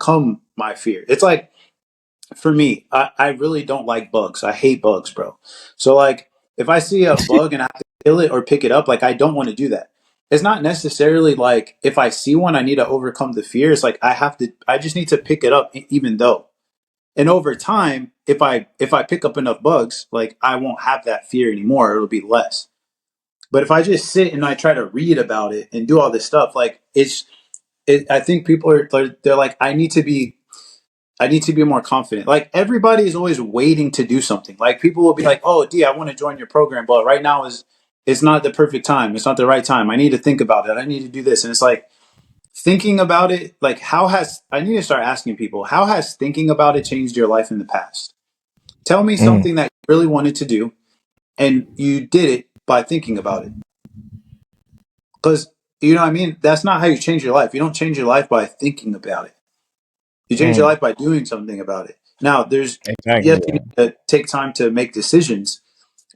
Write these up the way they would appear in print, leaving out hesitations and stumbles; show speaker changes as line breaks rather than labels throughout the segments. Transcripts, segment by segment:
overcome my fear. It's like, for me, I really don't like bugs. I hate bugs, bro. So like if I see a bug and I have to kill it or pick it up, like I don't want to do that. It's not necessarily like if I see one, I need to overcome the fear. It's like I just need to pick it up even though. And over time, if I pick up enough bugs, like I won't have that fear anymore. It'll be less. But if I just sit and I try to read about it and do all this stuff, like I think people they're like, I need to be more confident. Like everybody is always waiting to do something. Like people will be like, "Oh, D, I want to join your program, but right now is it's not the perfect time. It's not the right time. I need to think about it. I need to do this." And it's like thinking about it. Like I need to start asking people, how has thinking about it changed your life in the past? Tell me
Mm,
something that you really wanted to do, and you did it by thinking about it. Because you know what I mean. That's not how you change your life. You don't change your life by thinking about it. You change your
mm,
life by doing something about it. Now, yes,
exactly.
you need to take time to make decisions,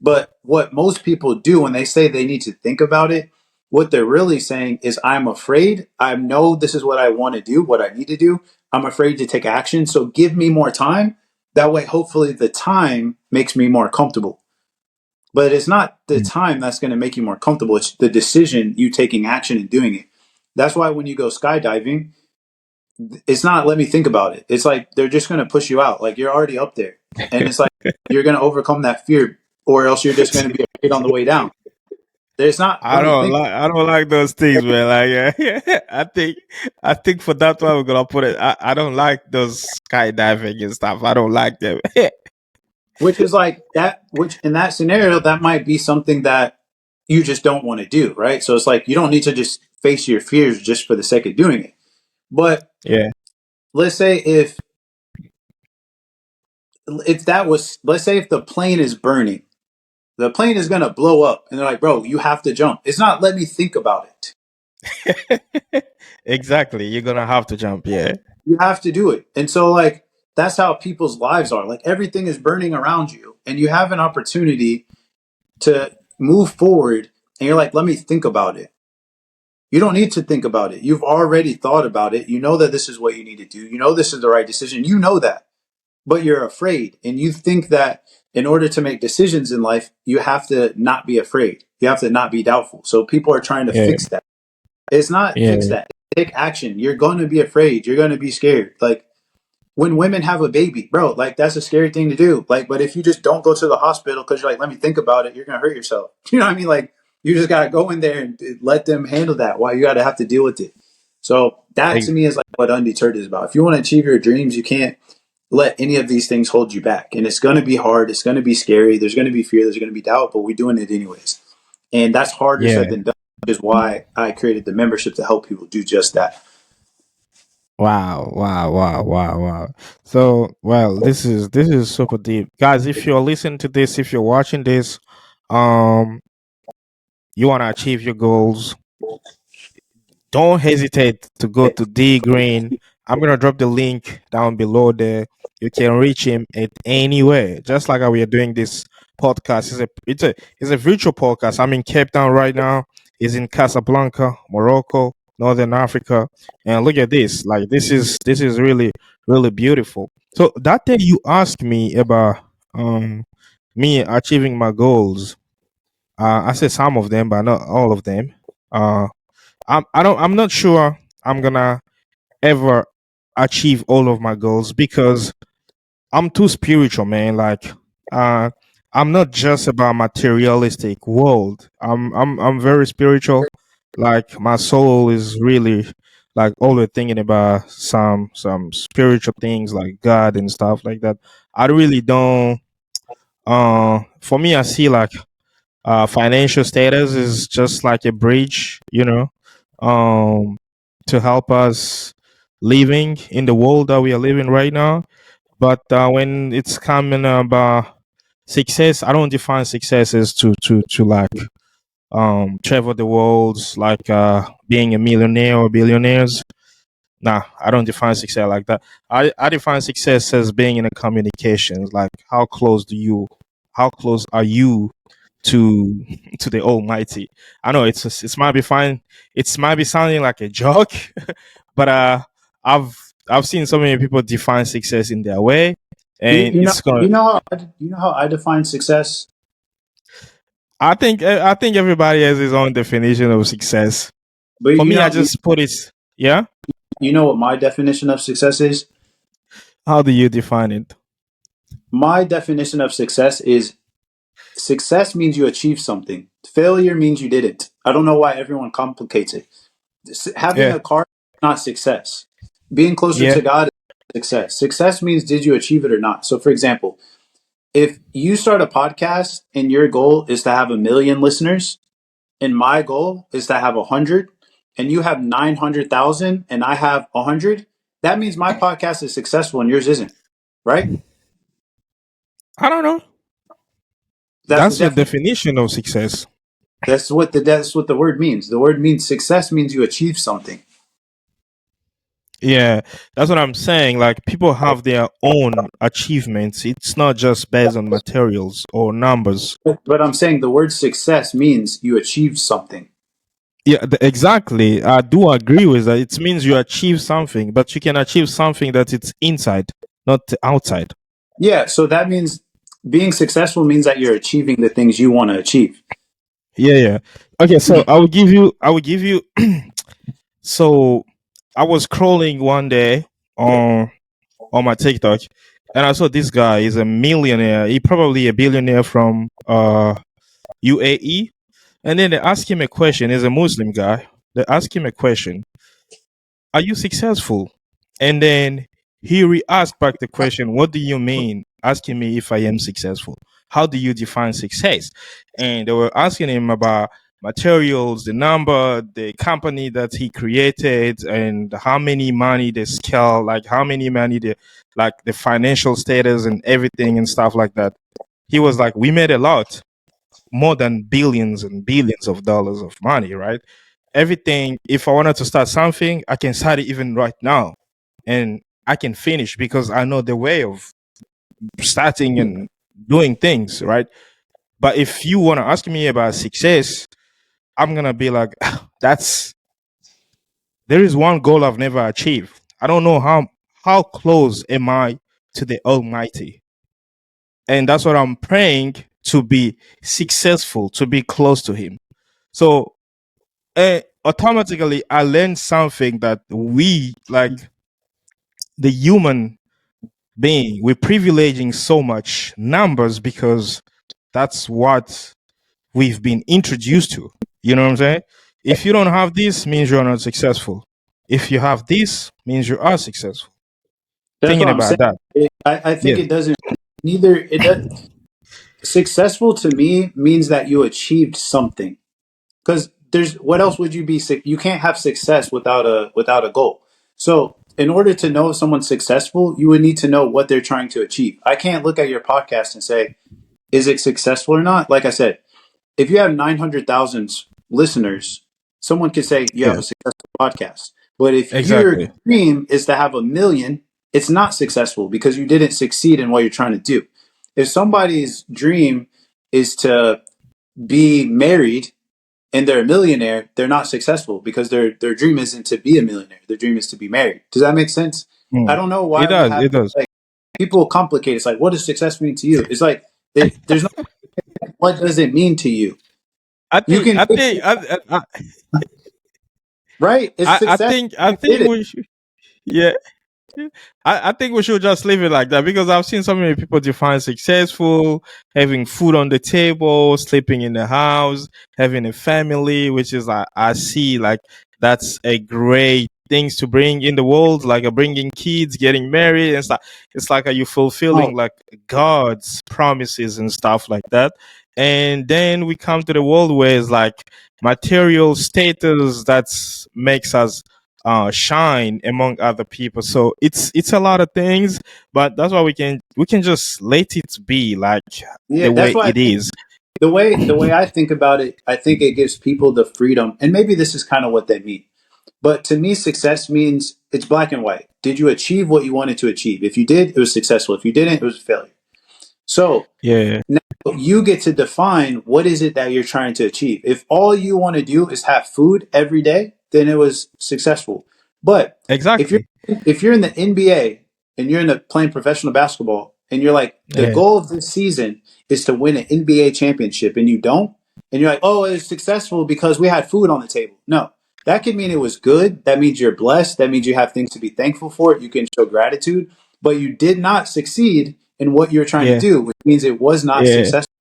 but what most people do when they say they need to think about it, what they're really saying is, I'm afraid. I know this is what I want to do, what I need to do. I'm afraid to take action. So give me more time. That way, hopefully, the time makes me more comfortable. But it's not the
Mm,
time that's going to make you more comfortable. It's the decision, you taking action and doing it. That's why when you go skydiving, it's not let me think about it. It's like they're just going to push you out. Like you're already up there. And it's like you're going to overcome that fear or else you're just going to be afraid on the way down. There's not let me think.
I don't like those things, man. Like, I think for that one we're gonna put it. I don't like those skydiving and stuff. I don't like them.
Which is like that, which in that scenario, that might be something that you just don't want to do, right? So it's like you don't need to just face your fears just for the sake of doing it. But
Yeah.
let's say if that was, let's say if the plane is burning, the plane is going to blow up and they're like, bro, you have to jump. It's not let me think about it.
Exactly. You're gonna have to jump. Yeah.
You have to do it. And so, like, that's how people's lives are. Like, everything is burning around you, and you have an opportunity to move forward. And you're like, let me think about it. You don't need to think about it. You've already thought about it. You know that this is what you need to do. You know this is the right decision. You know that, but you're afraid. And you think that in order to make decisions in life, you have to not be afraid. You have to not be doubtful. So people are trying to
Yeah.
fix that. It's not fix
Yeah.
that. Take action. You're going to be afraid. You're going to be scared. Like, when women have a baby, bro, like that's a scary thing to do. Like, but if you just don't go to the hospital because you're like, let me think about it, you're gonna hurt yourself. You know what I mean? Like, you just gotta go in there and let them handle that. Why you gotta have to deal with it? So that to
Ex-
me is like what Undeterred is about. If you want to achieve your dreams, you can't let any of these things hold you back. And it's gonna be hard. It's gonna be scary. There's gonna be fear. There's gonna be doubt. But we're doing it anyways. And that's harder said
yeah.
than done. Which is why I created the membership to help people do just that.
Wow. Wow. Wow. Wow. Wow. So, well, this is super deep, guys. If you're listening to this, if you're watching this, um, you want to achieve your goals, don't hesitate to go to D Green. I'm gonna drop the link down below there. You can reach him at anywhere, just like how we are doing this podcast. It's a virtual podcast. I'm in Cape Town right now. He's in Casablanca, Morocco, Northern Africa. And look at this. Like this is really beautiful. So that day you asked me about me achieving my goals. I said some of them, but not all of them. Uh I'm not sure I'm gonna ever achieve all of my goals because I'm too spiritual, man. Like uh I'm not just about materialistic world. I'm very spiritual. Like my soul is really like always thinking about some spiritual things like God and stuff like that. I really don't for me I see like financial status is just like a bridge, um, to help us living in the world that we are living right now. But when it's coming about success, I don't define success as to like travel the world, like being a millionaire or billionaires. Nah, I don't define success like that. I define success as being in a communications. Like how close are you to to the Almighty? I know it might be fine. It might be sounding like a joke, but I've I've seen so many people define success in their way,
You,
and
you know
it's gonna.
you know how you know how I define success.
I think everybody has his own definition of success.
But
For me, I just put it. Yeah.
you know what my definition of success is?
How do you define it?
My definition of success means you achieve something. Failure means you didn't. I don't know why everyone complicates it. Having
Yeah.
a car is not success. Being closer
Yeah.
to God is success. Success means did you achieve it or not? So for example, if you start a podcast and your goal is to have 1 million listeners, and my goal is to have 100, and you have 900,000 and I have 100, that means my podcast is successful and yours isn't, right?
I don't know.
That's the
That's the
definition.
definition of success.
That's what the word means. The word means success means you achieve something.
Yeah, that's what I'm saying. Like people have their own achievements. It's not just based on materials or numbers.
But I'm saying the word success means you achieve something.
Yeah, exactly. I do agree with that. It means you achieve something, but you can achieve something that it's inside, not outside.
Yeah, so that means being successful means that you're achieving the things you want to achieve.
Yeah, yeah. Okay, so I will give you so I was scrolling one day on my TikTok and I saw this guy is a millionaire. He probably a billionaire from UAE. And then they ask him a question. He's a Muslim guy. They ask him a question: are you successful? And then he re-asked back the question, what do you mean asking me if I am successful? How do you define success? And they were asking him about materials, the number, the company that he created, and how many money they scale, like how many money they, like the financial status and everything and stuff like that. He was like, we made a lot, more than billions and billions of dollars of money, right? Everything, if I wanted to start something, I can start it even right now. And I can finish because I know the way of starting and doing things, right? But if you want to ask me about success, I'm going to be like, that's, there is one goal I've never achieved. I don't know how close am I to the Almighty. And that's what I'm praying, to be successful, to be close to Him. So automatically I learned something, that we, like the human being, we're privileging so much numbers because that's what we've been introduced to. You know what I'm saying? If you don't have this, means you're not successful. If you have this, means you are successful.
That's
Thinking
what I'm
about
saying.
that.
I think
Yeah.
it doesn't. Neither it does. Successful to me means that you achieved something. Because there's what else would you be? You can't have success without a goal. So in order to know if someone's successful, you would need to know what they're trying to achieve. I can't look at your podcast and say, is it successful or not? Like I said, if you have 900,000 listeners, someone could say you have
Yeah.
a successful podcast. But if your
Exactly.
dream is to have 1 million, it's not successful because you didn't succeed in what you're trying to do. If somebody's dream is to be married and they're a millionaire, they're not successful because their dream isn't to be a millionaire. Their dream is to be married. Does that make sense? I
Mm.
don't know
It
why we
does.
have
It does.
like people complicate. It's like, what does success mean to you? It's like there's no what does it mean to you?
I
You
think.
can
I think.
right. It's
I
success.
think. I
You did
think
it.
we should. Yeah. I think we should just leave it like that, because I've seen so many people define successful, having food on the table, sleeping in the house, having a family, which is, I see like that's a great things to bring in the world, like bringing kids, getting married and stuff. It's like, are you
Oh,
fulfilling like God's promises and stuff like that? And then we come to the world where it's like material status that makes us shine among other people. So it's a lot of things, but that's why we can just let it be like
yeah.
the
That's
way
why I
it
think
is.
the way I think about it, I think it gives people the freedom, and maybe this is kind of what they mean. But to me, success means it's black and white. Did you achieve what you wanted to achieve? If you did, it was successful. If you didn't, it was a failure. So
Yeah,
now you get to define what is it that you're trying to achieve. If all you want to do is have food every day, then it was successful. But if you're
Exactly.
if you're in the NBA and you're in the playing professional basketball and you're like the
Yeah.
goal of this season is to win an NBA championship and you don't, and you're like, oh, it was successful because we had food on the table. No, that could mean it was good. That means you're blessed. That means you have things to be thankful for. You can show gratitude, but you did not succeed in what you're trying to
Yeah.
do, which means it was not
Yeah.
successful.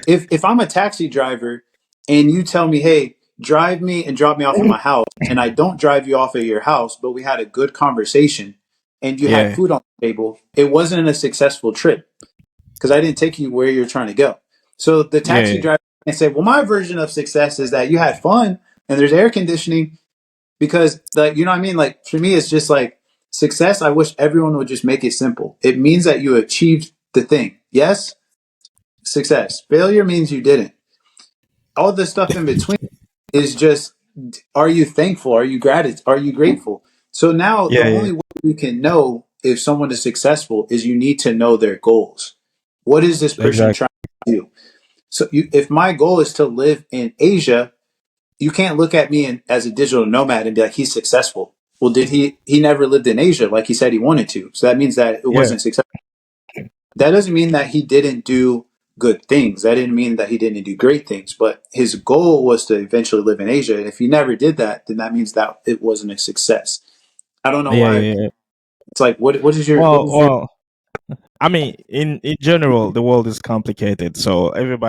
If I'm a taxi driver and you tell me, hey, drive me and drop me off at my house, and I don't drive you off at your house, but we had a good conversation and you had
Yeah.
food on the table, it wasn't a successful trip because I didn't take you where you're trying to go. So the taxi
Yeah.
driver can say, well, my version of success is that you had fun and there's air conditioning because, like, you know what I mean? Like, for me, it's just like success. I wish everyone would just make it simple. It means that you achieved the thing. Yes, success. Failure means you didn't. All the stuff in between is just, are you thankful? Are you gratitude? Are you grateful? So now the
Yeah. Yeah.
only way you can know if someone is successful is you need to know their goals. What is this person
Exactly.
trying to do? So if my goal is to live in Asia, you can't look at me as a digital nomad and be like, he's successful. Well, did he never lived in Asia like he said he wanted to. So that means that it
Yeah.
wasn't successful. That doesn't mean that he didn't do good things. That didn't mean that he didn't do great things. But his goal was to eventually live in Asia. And if he never did that, then that means that it wasn't a success. I don't know
Yeah.
why.
Yeah. Yeah.
It's like what
Well,
is your
well, I mean, in general, the world is complicated, so everybody